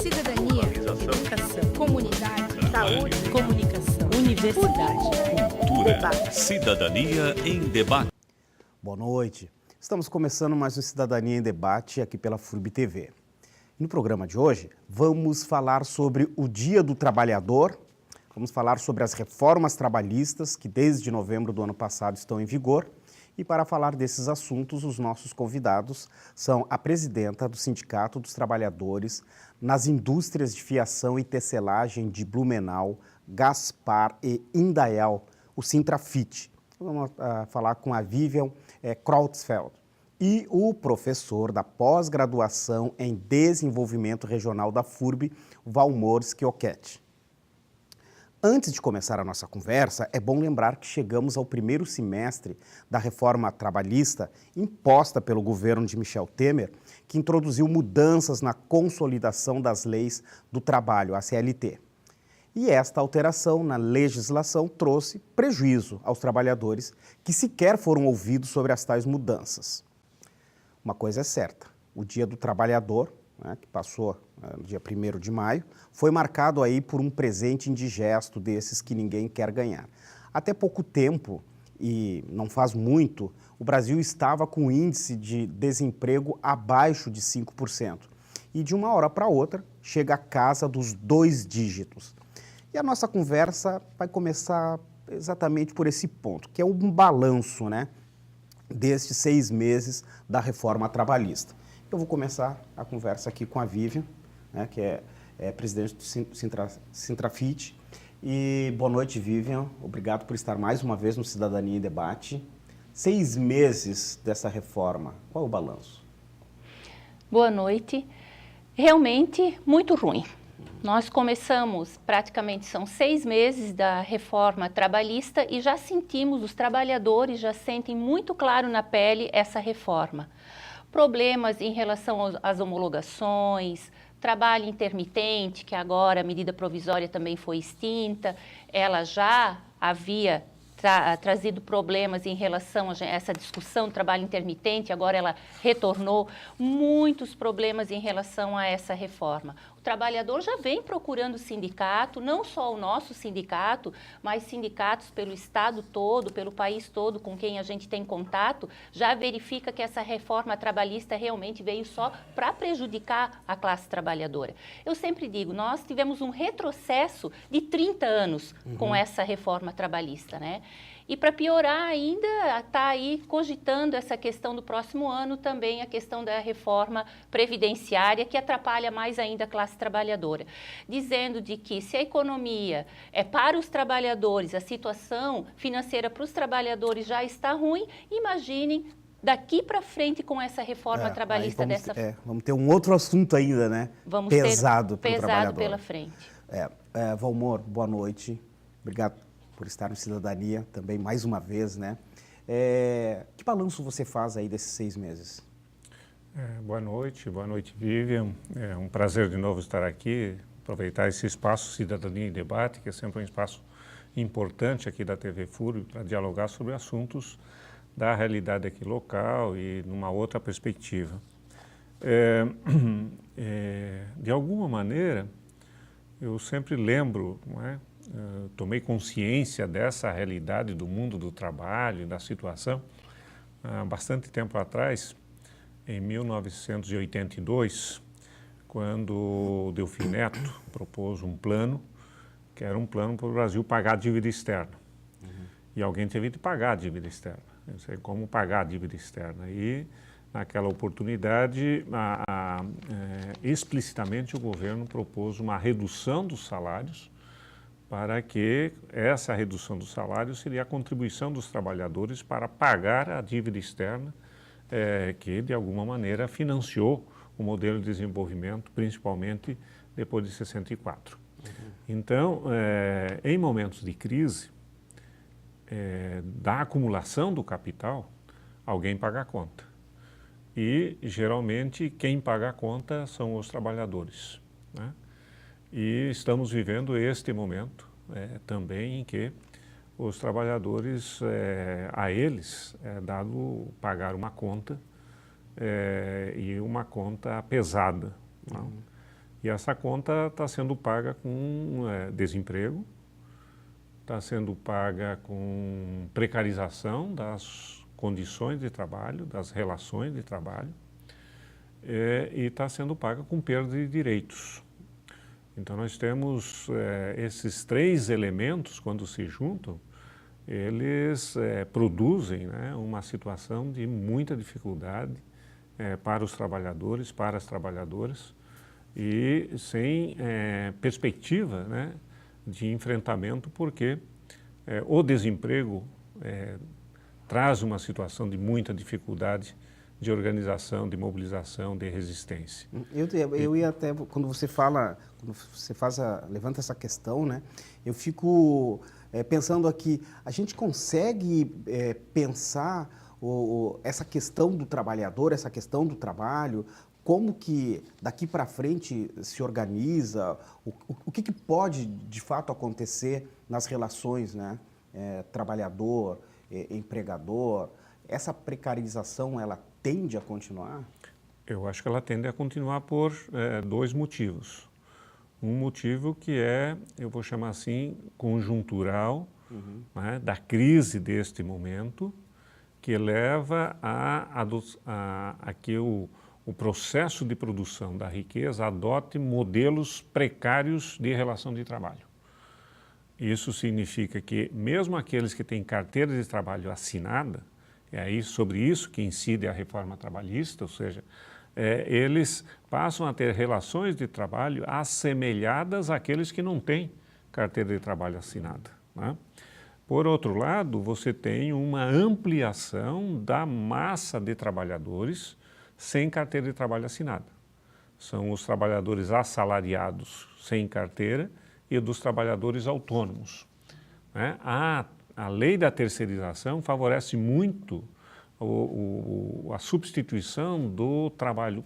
cidadania, educação, comunidade, saúde, comunicação, universidade, cultura, debate. cidadania em debate. Boa noite. Estamos começando mais um Cidadania em Debate aqui pela FURB TV. No programa de hoje, vamos falar sobre o Dia do Trabalhador, vamos falar sobre as reformas trabalhistas que desde novembro do ano passado estão em vigor. E para falar desses assuntos, os nossos convidados são a presidenta do Sindicato dos Trabalhadores nas Indústrias de Fiação e Tecelagem de Blumenau, Gaspar e Indaial, o Sintrafit. Vamos falar com a Vivian Krautsfeld. E o professor da pós-graduação em Desenvolvimento Regional da FURB, Valmor Schiochetti. Antes de começar a nossa conversa, é bom lembrar que chegamos ao primeiro semestre da reforma trabalhista imposta pelo governo de Michel Temer, que introduziu mudanças na consolidação das leis do trabalho, a CLT. E esta alteração na legislação trouxe prejuízo aos trabalhadores que sequer foram ouvidos sobre as tais mudanças. Uma coisa é certa, o Dia do Trabalhador, que passou no dia 1º de maio, foi marcado aí por um presente indigesto desses que ninguém quer ganhar. Até pouco tempo, e não faz muito, o Brasil estava com um índice de desemprego abaixo de 5%. E de uma hora para outra, chega à casa dos 2 dígitos. E a nossa conversa vai começar exatamente por esse ponto, que é um balanço, destes 6 meses da reforma trabalhista. Eu vou começar a conversa aqui com a Vivian, que é presidente do Sintrafit. E boa noite, Vivian. Obrigado por estar mais uma vez no Cidadania em Debate. 6 meses dessa reforma, qual é o balanço? Boa noite. Realmente muito ruim. Nós começamos, praticamente são 6 meses da reforma trabalhista e já sentimos, os trabalhadores já sentem muito claro na pele essa reforma. Problemas em relação às homologações, trabalho intermitente, que agora a medida provisória também foi extinta, ela já havia trazido problemas em relação a essa discussão do trabalho intermitente, agora ela retornou, muitos problemas em relação a essa reforma. O trabalhador já vem procurando sindicato, não só o nosso sindicato, mas sindicatos pelo estado todo, pelo país todo, com quem a gente tem contato, já verifica que essa reforma trabalhista realmente veio só para prejudicar a classe trabalhadora. Eu sempre digo, nós tivemos um retrocesso de 30 anos com essa reforma trabalhista, E para piorar ainda, está aí cogitando essa questão do próximo ano também, a questão da reforma previdenciária, que atrapalha mais ainda a classe trabalhadora. Dizendo de que se a economia é para os trabalhadores, a situação financeira para os trabalhadores já está ruim, imaginem daqui para frente com essa reforma trabalhista vamos ter um outro assunto ainda, Vamos pesado ter pelo trabalhador. pela frente. Valmor, boa noite. Obrigado por estar no Cidadania também, mais uma vez, Que balanço você faz aí desses 6 meses? Boa noite, Vivian. É um prazer de novo estar aqui, aproveitar esse espaço Cidadania em Debate, que é sempre um espaço importante aqui da TV FURB para dialogar sobre assuntos da realidade aqui local e numa outra perspectiva. De alguma maneira, eu sempre lembro, tomei consciência dessa realidade do mundo do trabalho, da situação, há bastante tempo atrás, em 1982, quando o Delfim Neto propôs um plano, que era um plano para o Brasil pagar a dívida externa. E alguém teve de pagar a dívida externa. Não sei como pagar a dívida externa. E, naquela oportunidade, explicitamente o governo propôs uma redução dos salários, para que essa redução dos salários seria a contribuição dos trabalhadores para pagar a dívida externa que, de alguma maneira, financiou o modelo de desenvolvimento, principalmente depois de 64. Então, em momentos de crise, da acumulação do capital, alguém paga a conta. E, geralmente, quem paga a conta são os trabalhadores, E estamos vivendo este momento também em que os trabalhadores, a eles é dado pagar uma conta e uma conta pesada. E essa conta está sendo paga com desemprego, está sendo paga com precarização das condições de trabalho, das relações de trabalho, e está sendo paga com perda de direitos. Então nós temos esses três elementos, quando se juntam, eles produzem, né, uma situação de muita dificuldade para os trabalhadores, para as trabalhadoras, e sem perspectiva, né, de enfrentamento, porque o desemprego traz uma situação de muita dificuldade de organização, de mobilização, de resistência. Eu ia até, quando você levanta essa questão, né, eu fico pensando aqui, a gente consegue pensar essa questão do trabalhador, essa questão do trabalho, como que daqui para frente se organiza, o que pode de fato acontecer nas relações, né, trabalhador, empregador? Essa precarização, ela tende a continuar? Eu acho que ela tende a continuar por dois motivos. Um motivo que eu vou chamar assim, conjuntural, né, da crise deste momento, que leva a que o processo de produção da riqueza adote modelos precários de relação de trabalho. Isso significa que mesmo aqueles que têm carteira de trabalho assinada, é aí sobre isso que incide a reforma trabalhista, ou seja, eles passam a ter relações de trabalho assemelhadas àqueles que não têm carteira de trabalho assinada, né? Por outro lado, você tem uma ampliação da massa de trabalhadores sem carteira de trabalho assinada. São os trabalhadores assalariados sem carteira e dos trabalhadores autônomos, né? A lei da terceirização favorece muito a substituição do trabalho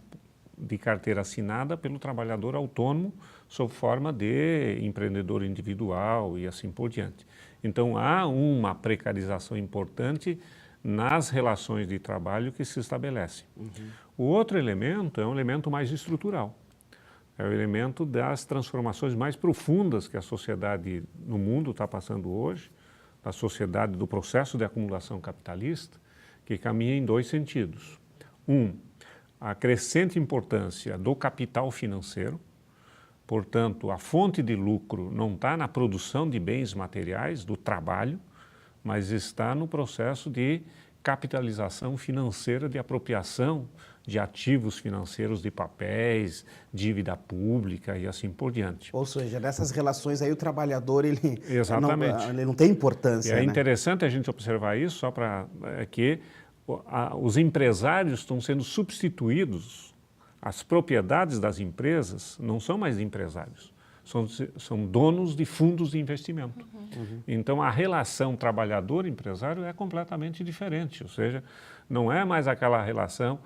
de carteira assinada pelo trabalhador autônomo sob forma de empreendedor individual e assim por diante. Então, há uma precarização importante nas relações de trabalho que se estabelecem. O outro elemento é um elemento mais estrutural. É o elemento das transformações mais profundas que a sociedade no mundo está passando hoje, da sociedade do processo de acumulação capitalista, que caminha em dois sentidos. A crescente importância do capital financeiro, portanto, a fonte de lucro não está na produção de bens materiais, do trabalho, mas está no processo de capitalização financeira, de apropriação de ativos financeiros, de papéis, dívida pública e assim por diante. Ou seja, nessas relações aí o trabalhador, Exatamente. Ele não tem importância. É, né? Interessante a gente observar isso, só para que os empresários estão sendo substituídos, as propriedades das empresas não são mais de empresários, são donos de fundos de investimento. Então, a relação trabalhador-empresário é completamente diferente, ou seja, não é mais aquela relação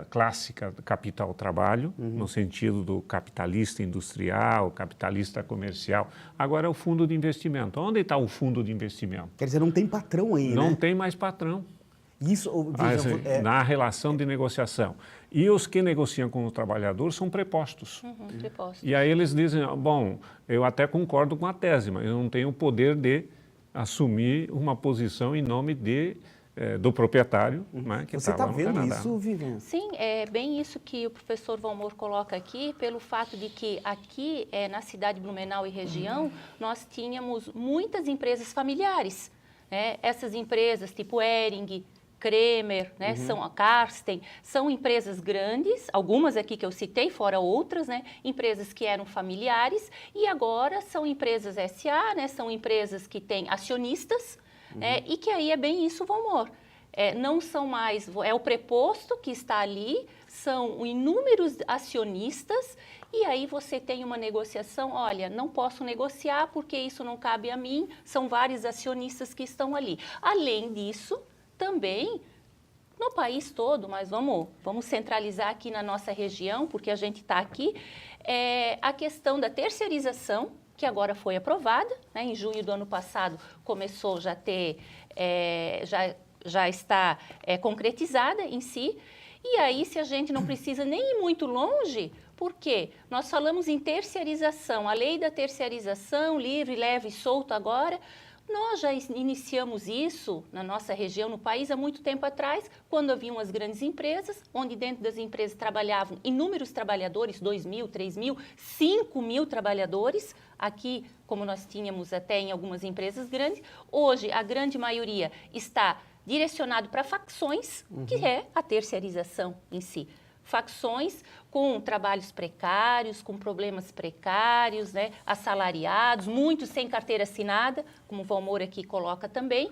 clássica capital-trabalho, no sentido do capitalista industrial, capitalista comercial. Agora é o fundo de investimento. Onde está o fundo de investimento? Quer dizer, não tem patrão aí, Não né? tem mais patrão. Isso, veja, na relação de negociação. E os que negociam com o trabalhador são prepostos. Prepostos. E aí eles dizem, bom, eu até concordo com a tese, mas eu não tenho o poder de assumir uma posição em nome do proprietário, né, que Você está vendo Canadá. isso, Vivian? Sim, é bem isso que o professor Valmor coloca aqui, pelo fato de que aqui na cidade de Blumenau e região, nós tínhamos muitas empresas familiares, né? Essas empresas tipo Hering, Kremer, né, são a Karsten, são empresas grandes, algumas aqui que eu citei, fora outras, né, empresas que eram familiares e agora são empresas SA, né, são empresas que têm acionistas, e que aí é bem isso, Valmor. Não são mais, é o preposto que está ali, são inúmeros acionistas e aí você tem uma negociação, olha, não posso negociar porque isso não cabe a mim, são vários acionistas que estão ali. Além disso, também no país todo, mas vamos centralizar aqui na nossa região, porque a gente está aqui, a questão da terceirização, que agora foi aprovada, né, em junho do ano passado começou já ter, já está concretizada em si, e aí se a gente não precisa nem ir muito longe, Por quê? Nós falamos em terceirização, a lei da terceirização, livre, leve e solto agora. Nós já iniciamos isso na nossa região, no país, há muito tempo atrás, quando haviam as grandes empresas, onde dentro das empresas trabalhavam inúmeros trabalhadores, 2.000, 3.000, 5.000 trabalhadores. Aqui, como nós tínhamos até em algumas empresas grandes, hoje a grande maioria está direcionado para facções, que é a terceirização em si. Facções com trabalhos precários, com problemas precários, né, assalariados, muitos sem carteira assinada, como o Valmor aqui coloca também,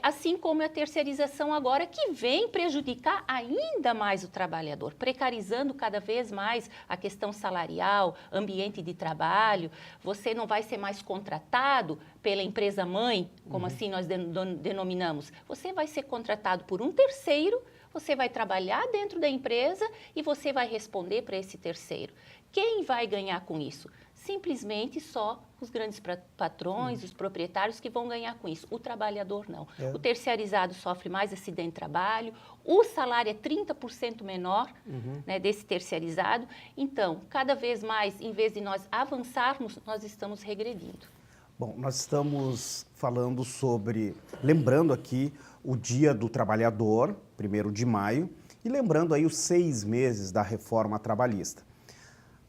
assim como a terceirização agora, que vem prejudicar ainda mais o trabalhador, precarizando cada vez mais a questão salarial, ambiente de trabalho. Você não vai ser mais contratado pela empresa-mãe, como assim nós denominamos. Você vai ser contratado por um terceiro. Você vai trabalhar dentro da empresa e você vai responder para esse terceiro. Quem vai ganhar com isso? Simplesmente só os grandes patrões, os proprietários que vão ganhar com isso. O trabalhador não. O terceirizado sofre mais acidente de trabalho, o salário é 30% menor, né, desse terceirizado. Então, cada vez mais, em vez de nós avançarmos, nós estamos regredindo. Bom, nós estamos falando sobre, lembrando aqui o Dia do Trabalhador, 1º de maio, e lembrando aí os 6 meses da reforma trabalhista.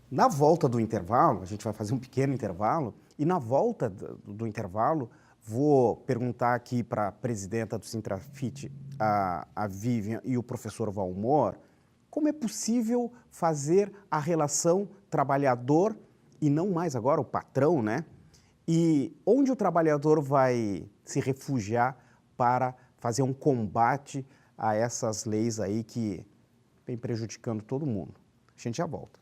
Na volta do intervalo, a gente vai fazer um pequeno intervalo, e na volta do intervalo, vou perguntar aqui para a presidenta do Sintrafit, a Vivian, e o professor Valmor, como é possível fazer a relação trabalhador, e não mais agora o patrão, né? E onde o trabalhador vai se refugiar para fazer um combate a essas leis aí que vem prejudicando todo mundo. A gente já volta.